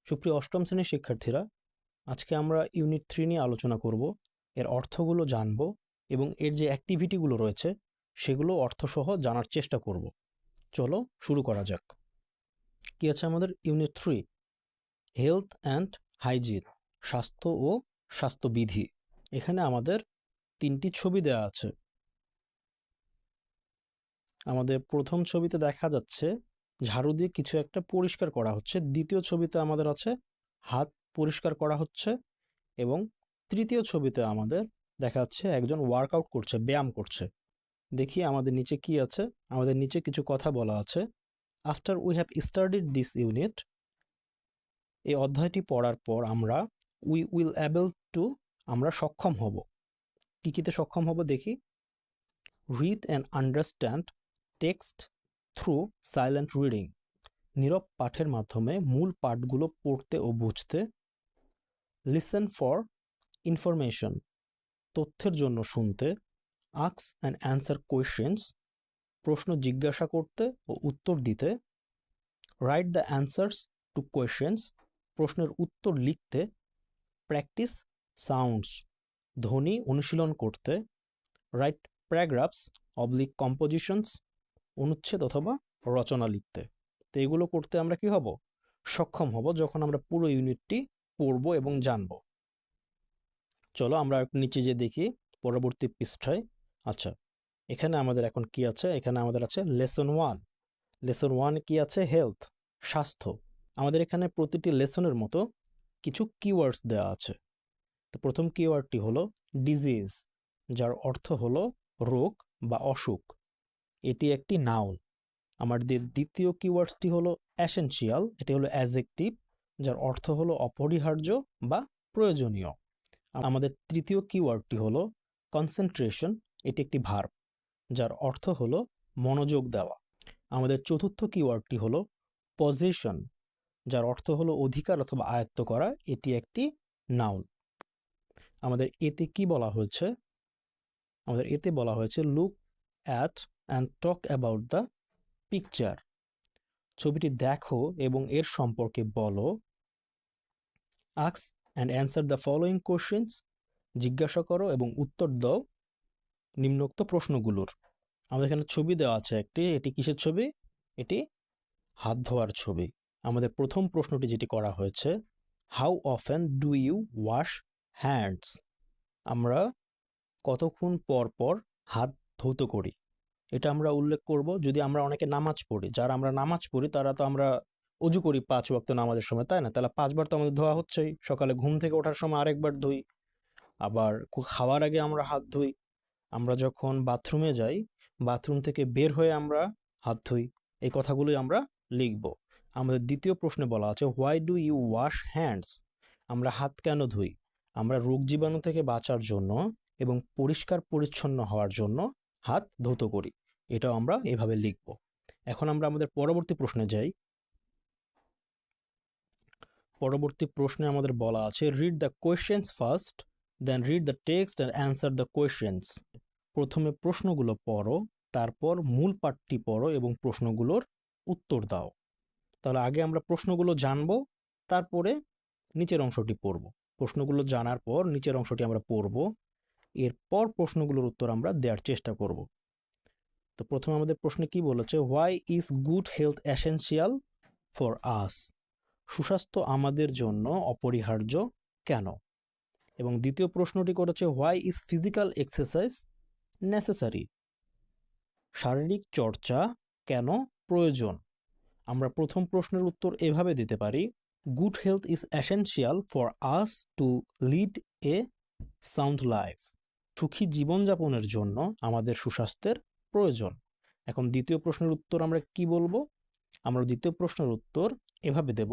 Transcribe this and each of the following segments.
সুপ্রিয় অষ্টম শ্রেণীর শিক্ষার্থীরা, আজকে আমরা ইউনিট 3 নিয়ে আলোচনা করব। এর অর্থগুলো জানব এবং এর যে অ্যাক্টিভিটিগুলো রয়েছে সেগুলো অর্থসহ জানার চেষ্টা করব। চলো শুরু করা যাক। কি আছে আমাদের ইউনিট 3? হেলথ অ্যান্ড হাইজিন, স্বাস্থ্য ও স্বাস্থ্যবিধি। এখানে আমাদের 3টি ছবি দেওয়া আছে। আমাদের প্রথম ছবিতে দেখা যাচ্ছে ঝাড়ু দিয়ে কিছু একটা পরিষ্কার করা হচ্ছে। দ্বিতীয় ছবিতে আমাদের আছে হাত পরিষ্কার করা হচ্ছে এবং তৃতীয় ছবিতে আমাদের দেখা যাচ্ছে একজন ওয়ার্কআউট করছে, ব্যায়াম করছে। দেখি আমাদের নিচে কি আছে। আমাদের নিচে কিছু কথা বলা আছে। After we have studied this unit, এই অধ্যায়টি পড়ার পর আমরা উই উইল অ্যাবল টু, আমরা সক্ষম হব। কিতে সক্ষম হব দেখি। Read and understand text through silent reading, নীরব পাঠের মাধ্যমে মূল পাঠগুলো পড়তে ও বুঝতে। লিসেন ফর ইনফরমেশন, তথ্যের জন্য শুনতে। আস্ক অ্যান্ড অ্যান্সার কোয়েশ্চেন্স, প্রশ্ন জিজ্ঞাসা করতে ও উত্তর দিতে। Write the answers two questions, প্রশ্নের উত্তর লিখতে। প্র্যাকটিস সাউন্ডস, ধ্বনি অনুশীলন করতে। রাইট প্যারাগ্রাফস অবলিক কম্পোজিশনস, অনুচ্ছেদ অথবা রচনা লিখতে। তো এগুলো করতে আমরা কি হব? সক্ষম হব যখন আমরা পুরো ইউনিটটি পড়ব এবং জানব। চলো আমরা নিচে যে দেখি পরবর্তী পৃষ্ঠায়। আচ্ছা, এখানে আমাদের এখন কি আছে? এখানে আমাদের আছে লেসন 1। লেসন 1 কি আছে? হেলথ, স্বাস্থ্য। আমাদের এখানে প্রতিটি লেসনের মতো কিছু কিওয়ার্ডস দেওয়া আছে। তো প্রথম কিওয়ার্ডটি হলো ডিজিজ, যার অর্থ হলো রোগ বা অসুখ। এটি একটি নাউন। আমাদের দ্বিতীয় কিওয়ার্ডসটি হলো এসেনশিয়াল, এটি হলো অ্যাডজেক্টিভ, যার অর্থ হলো অপরিহার্য বা প্রয়োজনীয়। আমাদের তৃতীয় কিওয়ার্ডটি হলো কনসেন্ট্রেশন, এটি একটি ভার্ব, যার অর্থ হলো মনোযোগ দেওয়া। আমাদের চতুর্থ কিওয়ার্ডটি হলো পজেশন, যার অর্থ হলো অধিকার অথবা আয়ত্ত করা, এটি একটি নাউন। আমাদের এতে কি বলা হয়েছে? আমাদের এতে বলা হয়েছে look at and talk about the picture, ছবিটি দেখো এবং এর সম্পর্কে বলো। Ask and answer the following questions, জিজ্ঞাসা করো এবং উত্তর দাও নিম্নোক্ত প্রশ্নগুলোর। আমাদের এখানে ছবি দেওয়া আছে একটি। এটি কিসের ছবি? এটি হাত ধোয়ার ছবি। আমাদের প্রথম প্রশ্নটি যেটি করা হয়েছে, how often do you wash hands, আমরা কতক্ষণ পর পর হাত ধৌত করি। এটা আমরা উল্লেখ করব যদি আমরা অনেকে নামাজ পড়ি। যারা আমরা নামাজ পড়ি তারা তো আমরা অজু করি 5 ওয়াক্ত নামাজের সময়, তাই না? তাহলে 5 বার তো আমাদের ধোয়া হচ্ছেই। সকালে ঘুম থেকে ওঠার সময় আরেকবার ধুই, আবার খাওয়ার আগে আমরা হাত ধুই, আমরা যখন বাথরুমে যাই বাথরুম থেকে বের হয়ে আমরা হাত ধুই। এই কথাগুলোই আমরা লিখব। আমাদের দ্বিতীয় প্রশ্নে বলা আছে why do you wash hands, আমরা হাত কেন ধুই? আমরা রোগ জীবাণু থেকে বাঁচার জন্য এবং পরিষ্কার পরিচ্ছন্ন হওয়ার জন্য হাত ধৌত করি। এটাও আমরা এভাবে লিখব। এখন আমরা আমাদের পরবর্তী প্রশ্নে যাই। পরবর্তী প্রশ্নে আমাদের বলা আছে read the questions first, then read the text and answer the questions. প্রথমে প্রশ্নগুলো পড়ো, তারপর মূল পাঠটি পড়ো এবং প্রশ্নগুলোর উত্তর দাও। তাহলে আগে আমরা প্রশ্নগুলো জানবো, তারপরে নিচের অংশটি পড়ব। প্রশ্নগুলো জানার পর নিচের অংশটি আমরা পড়ব, এরপর প্রশ্নগুলোর উত্তর আমরা দেওয়ার চেষ্টা করব। তো প্রথমে আমাদের প্রশ্নে কি বলেছে? Why is good health essential for us, সুস্বাস্থ্য আমাদের জন্য অপরিহার্য কেন? এবং দ্বিতীয় প্রশ্নটি করেছে why is physical exercise necessary, শারীরিক চর্চা কেন প্রয়োজন? আমরা প্রথম প্রশ্নের উত্তর এভাবে দিতে পারি, good health is essential for us to lead a sound life, সুখী জীবনযাপনের জন্য আমাদের সুস্বাস্থ্যের প্রয়োজন। এখন দ্বিতীয় প্রশ্নের উত্তর আমরা কি বলবো? আমরা দ্বিতীয় প্রশ্নের উত্তর এভাবে দেব,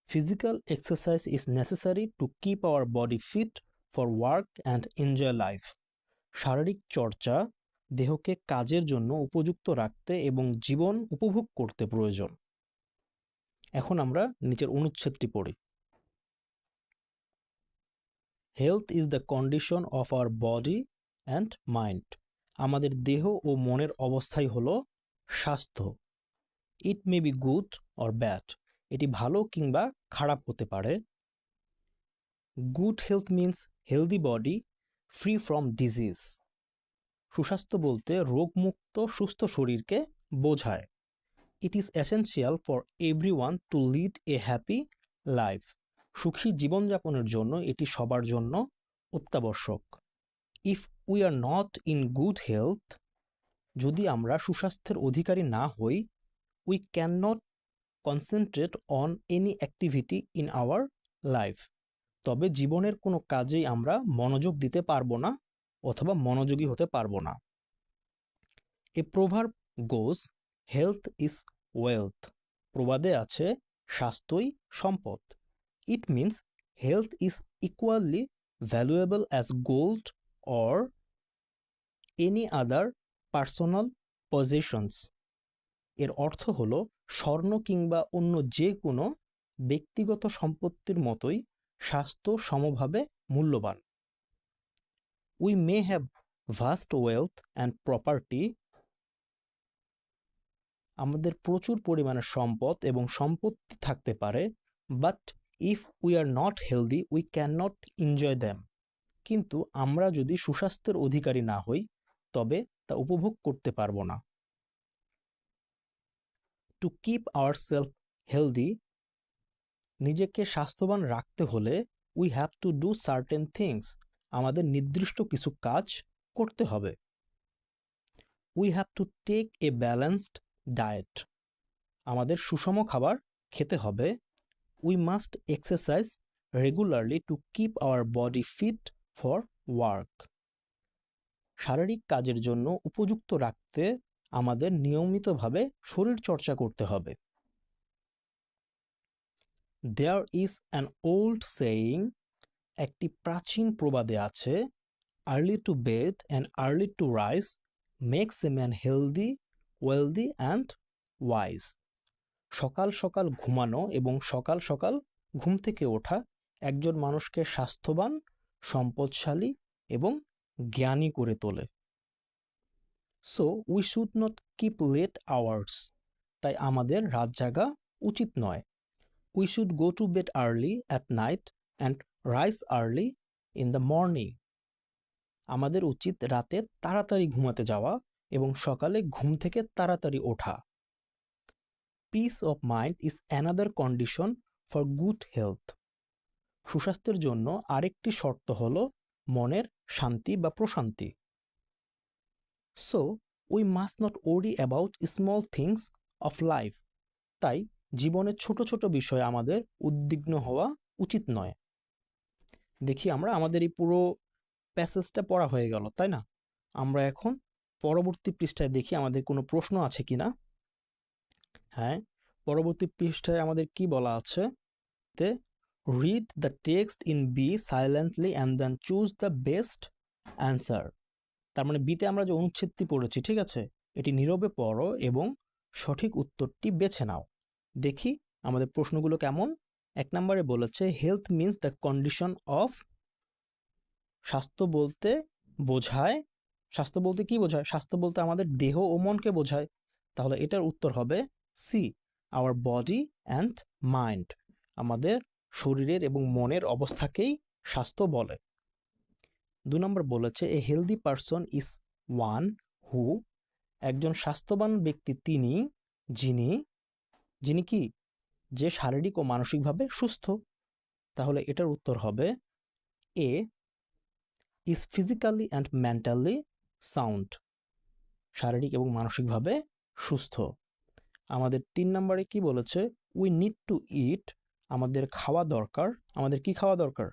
physical exercise is necessary to keep our body fit for work and enjoy life, শারীরিক চর্চা দেহকে কাজের জন্য উপযুক্ত রাখতে এবং জীবন উপভোগ করতে প্রয়োজন। এখন আমরা নিচের অনুচ্ছেদটি পড়ি। Health is the condition of our body and mind, আমাদের দেহ ও মনের অবস্থাই হলো স্বাস্থ্য। It may be good or bad, এটি ভালো কিংবা খারাপ হতে পারে। Good health means healthy body free from disease. সুস্বাস্থ্য বলতে রোগমুক্ত সুস্থ শরীরকে বোঝায়। It is essential for everyone to lead a happy life. সুখী জীবনযাপনের জন্য এটি সবার জন্য অত্যাবশ্যক। If we are not in good health, যদি আমরা সুস্বাস্থ্যের অধিকারী না হই, we can not concentrate on any activity in our life, তবে জীবনের কোনো কাজেই আমরা মনোযোগ দিতে পারবো না অথবা মনোযোগী হতে পারবো না। A proverb goes health is wealth. প্রবাদে আছে স্বাস্থ্যই সম্পদ। It means health is equally valuable as gold or any other personal positions. এর অর্থ হলো স্বর্ণ কিংবা অন্য যে কোনো ব্যক্তিগত সম্পত্তির মতোই স্বাস্থ্য সমভাবে মূল্যবান। We may have vast wealth and property. আমাদের প্রচুর পরিমাণে সম্পদ এবং সম্পত্তি থাকতে পারে, but if we are not healthy we can not enjoy them. কিন্তু আমরা যদি সুস্বাস্থ্যের অধিকারী না হই তবে তা উপভোগ করতে পারবো না। To keep our self healthy, নিজেকে স্বাস্থ্যবান রাখতে হলে we have to do certain things. আমাদের নির্দিষ্ট কিছু কাজ করতে হবে। We have to take a balanced diet. আমাদের সুষম খাবার খেতে হবে। We must exercise regularly to keep our body fit for work. শারীরিক কাজের জন্য উপযুক্ত রাখতে আমাদের নিয়মিতভাবে শরীর চর্চা করতে হবে। There is an old saying, একটি প্রাচীন প্রবাদে আছে, early to bed and early to rise makes a man healthy, wealthy and wise. সকাল সকাল ঘুমানো এবং সকাল সকাল ঘুম থেকে ওঠা একজন মানুষকে স্বাস্থ্যবান, সম্পদশালী এবং জ্ঞানী করে তোলে। So we should not keep late hours, তাই আমাদের রাত জাগা উচিত নয়। We should go to bed early at night and rise early in the morning. আমাদের উচিত রাতে তাড়াতাড়ি ঘুমাতে যাওয়া এবং সকালে ঘুম থেকে তাড়াতাড়ি ওঠা। Piece of mind is another condition for good health. সুস্বাস্থ্যের জন্য আরেকটি শর্ত হল মনের শান্তি বা প্রশান্তি। সো উই মাস্ট নট ওরি about small things of life. তাই জীবনের ছোট ছোট বিষয়ে আমাদের উদ্বিগ্ন হওয়া উচিত নয়। দেখি আমরা আমাদের এই পুরো প্যাসেজটা পড়া হয়ে গেল, তাই না? আমরা এখন পরবর্তী পৃষ্ঠায় দেখি আমাদের কোনো প্রশ্ন আছে কি না। হ্যাঁ, পরবর্তী পৃষ্ঠায় আমাদের কি বলা আছে, তে read the text in B silently and then choose the best answer. তার মানে বিতে আমরা যে অনুচ্ছেদটি পড়েছি, ঠিক আছে, এটি নীরবে পড়ো এবং সঠিক উত্তরটি বেছে নাও। দেখি আমাদের প্রশ্নগুলো কেমন। 1 নম্বরে বলেছে health means the condition of. স্বাস্থ্য বলতে বোঝায়, স্বাস্থ্য বলতে কি বোঝায়? স্বাস্থ্য বলতে আমাদের দেহ ও মনকে বোঝায়। তাহলে এটার উত্তর হবে C, our body and mind. আমাদের শরীরের এবং মনের অবস্থাকেই স্বাস্থ্য বলে। 2 নম্বর বলেছে এ healthy person is one who. একজন স্বাস্থ্যবান ব্যক্তি তিনি যিনি, যিনি কি, যে শারীরিক ও মানসিকভাবে সুস্থ। তাহলে এটার উত্তর হবে a, is physically and mentally sound. শারীরিক এবং মানসিকভাবে সুস্থ। আমাদের 3 নম্বরে কি বলেছে উই নিড টু ইট। আমাদের খাওয়া দরকার। আমাদের কি খাওয়া দরকার?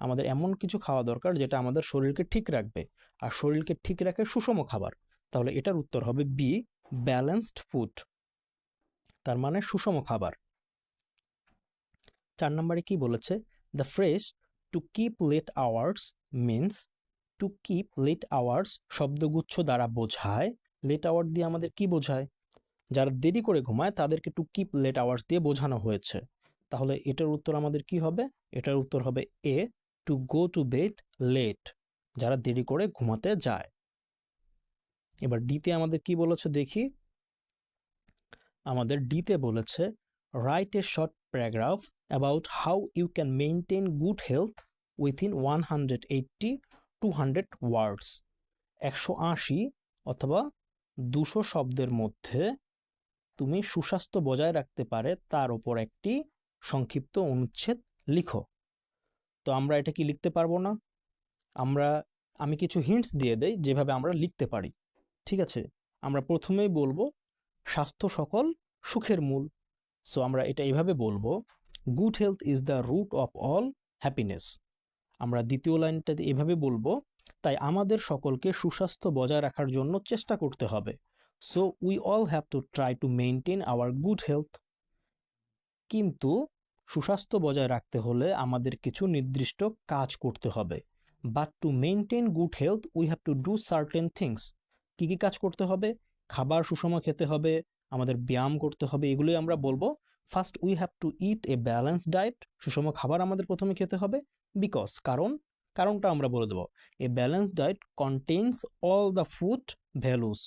আমাদের এমন কিছু খাওয়া দরকার যেটা আমাদের শরীরকে ঠিক রাখবে, আর শরীরকে ঠিক রাখে সুষম খাবার। তাহলে এটার উত্তর হবে বি, ব্যালেন্সড ফুড। তার মানে সুষম খাবার। 4 নম্বরে কি বলেছে the phrase to keep late hours means. To keep late hours শব্দগুচ্ছ দ্বারা বোঝায়, লেট আওয়ার দিয়ে আমাদের কি বোঝায়? যারা দেরি করে ঘুমায় তাদেরকে টু কিপ লেট আওয়ার্স দিয়ে বোঝানো হয়েছে। তাহলে এটার উত্তর আমাদের কি হবে? এটার উত্তর হবে a, to go to bed late, যারা দেরি করে ঘুমাতে যায়। এবার ডিতে আমাদের কি বলেছে দেখি। আমাদের ডিতে বলেছে write a short paragraph about how you can maintain good health within 180 200 words. 180 অথবা 200 শব্দের মধ্যে তুমি সুস্বাস্থ্য বজায় রাখতে পারে তার উপর একটি সংক্ষিপ্ত অনুচ্ছেদ লিখো। তো আমরা এটা কি লিখতে পারবো না? আমি কিছু হিন্টস দিয়ে দেই যেভাবে আমরা লিখতে পারি। ঠিক আছে, আমরা প্রথমেই বলবো স্বাস্থ্য সকল সুখের মূল। সো আমরা এটা এভাবে বলবো, good health is the root of all happiness. আমরা দ্বিতীয় লাইনটাতে এভাবে বলবো, তাই আমাদের সকলকে সুস্বাস্থ্য বজায় রাখার জন্য চেষ্টা করতে হবে। So we all have to try to maintain hour good health. কিন্তু সুস্বাস্থ্য বজায় রাখতে হলে আমাদের কিছু নির্দিষ্ট কাজ করতে হবে। But to maintain good health we have to do certain things. কী কী কাজ করতে হবে? খাবার সুষম খেতে হবে, আমাদের ব্যায়াম করতে হবে, এগুলোই আমরা বলবো। First we have two it A balance diet. সুষম খাবার আমাদের প্রথমে খেতে হবে। বিকজ কারণটা আমরা বলে দেবো, এ balance diet contains all the food values.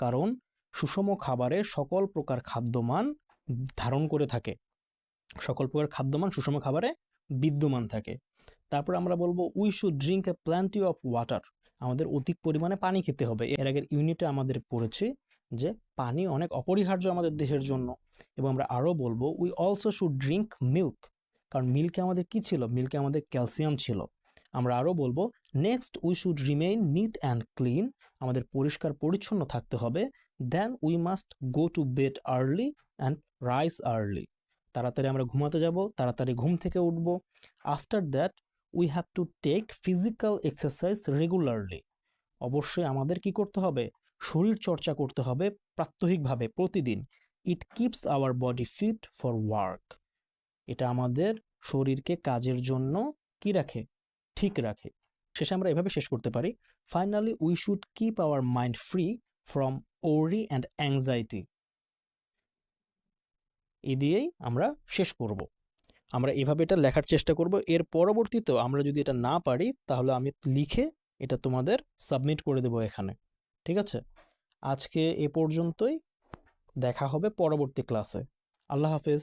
কারণ সুষম খাবারে সকল প্রকার খাদ্যমান ধারণ করে থাকে, সকল প্রকার খাদ্যমান সুষম খাবারে বিদ্যমান থাকে। তারপর আমরা বলবো we should drink a plenty of water. আমাদের অধিক পরিমাণে পানি খেতে হবে। এর আগের ইউনিটে আমাদের পড়েছি যে পানি অনেক অপরিহার্য আমাদের দেহের জন্য। এবং আমরা আরও বলবো we also should drink milk. কারণ মিল্কে আমাদের কি ছিল? মিল্কে আমাদের ক্যালসিয়াম ছিল। আমরা আরও বলবো next we should remain neat and clean. আমাদের পরিষ্কার পরিচ্ছন্ন থাকতে হবে। Then we must go to bed early and rise early. তাড়াতাড়ি আমরা ঘুমাতে যাব, তাড়াতাড়ি ঘুম থেকে উঠব। After that we have to take physical exercise regularly. অবশ্যই আমাদের কি করতে হবে? শরীর চর্চা করতে হবে প্রাত্যহিকভাবে, প্রতিদিন। It keeps our body fit for work. এটা আমাদের শরীরকে কাজের জন্য কি রাখে? ঠিক রাখে। শেষে আমরা এভাবে শেষ করতে পারি, finally we should keep our mind free from ওরি অ্যান্ড অ্যাংজাইটি। এই দিয়েই আমরা শেষ করব। আমরা এভাবে এটা লেখার চেষ্টা করব। এর পরবর্তীতেও আমরা যদি এটা না পারি তাহলে আমি লিখে এটা তোমাদের সাবমিট করে দেবো এখানে। ঠিক আছে, আজকে এ পর্যন্তই। দেখা হবে পরবর্তী ক্লাসে। আল্লাহ হাফেজ।